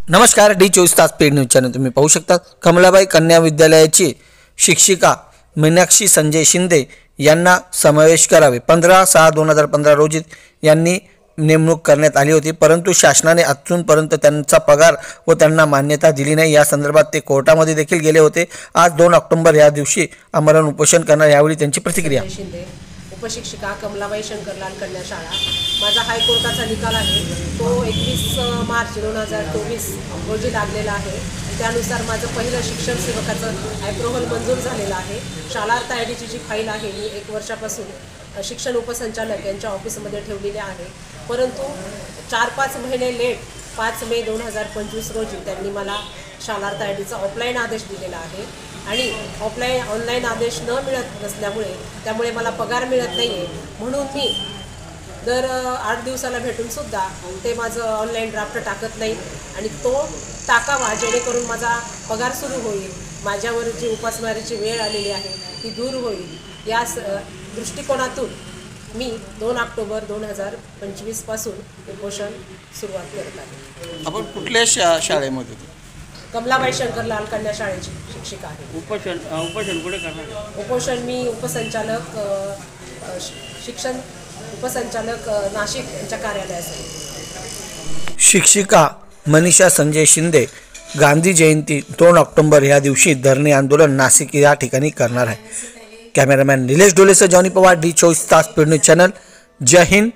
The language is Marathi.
नमस्कार, डी24 पेड न्यूज चॅनल तुम्ही पाहू शकता। कमलाबाई कन्या विद्यालयाची शिक्षिका मीनाक्षी संजय शिंदे यांना समावेश करावे 15/6/2015 रोजी यांनी नेमणूक करण्यात आली होती, परंतु शासनाने अजूनपर्यंत त्यांचा पगार व त्यांना मान्यता दिली नाही। या संदर्भात ते कोर्टामध्ये देखील गेले होते। आज 2 ऑक्टोबर या दिवशी आमरण उपोषण करणार। यावेळी त्यांची प्रतिक्रिया। उपशिक्षिका कमलाबाई शंकरलाल कन्या शाळा, माझा हायकोर्टाचा निकाल आहे तो 21 मार्च 2024 रोजी लागलेला आहे। त्यानुसार माझं पहिलं शिक्षण सेवकाचं ॲप्रुव्हल मंजूर झालेलं आहे। शालार्थ आय डीची जी फाईल आहे मी 1 वर्षापासून शिक्षण उपसंचालक यांच्या ऑफिसमध्ये ठेवलेली आहे, परंतु 4-5 महिने लेट 5 मे 2025 रोजी त्यांनी मला शालार्थ आय डीचा ऑफलाईन आदेश दिलेला आहे आणि ऑनलाईन आदेश न मिळत नसल्यामुळे त्यामुळे मला पगार मिळत नाही आहे। म्हणून मी दर 8 दिवसाला भेटूनसुद्धा ते माझं ऑनलाईन ड्राफ्ट टाकत नाही आणि तो टाकावा जेणेकरून माझा पगार सुरू होईल, माझ्यावर जी उपासमारीची वेळ आलेली आहे ती दूर होईल। या दृष्टिकोनातून मी 2 ऑक्टोबर 2025 पासून उपोषण सुरुवात करत आहे। आपण कुठल्या शाळेमध्ये? कमलाबाई शंकरलाल कन्या शाळेची शिक्षिका आहे। उपोषण कुठे करणार? उपोषण मी उपसंचालक शिक्षण उपसंचालक नाशिक यांच्या कार्यालयात। शिक्षिका मनीषा संजय शिंदे गांधी जयंती 2 ऑक्टोबर या दिवशी धरणे आंदोलन नाशिक या ठिकाणी करणार आहे। कॅमेरामॅन निलेश डोलेसह Johnny Pawar, D24 paid news channel. जय हिंद,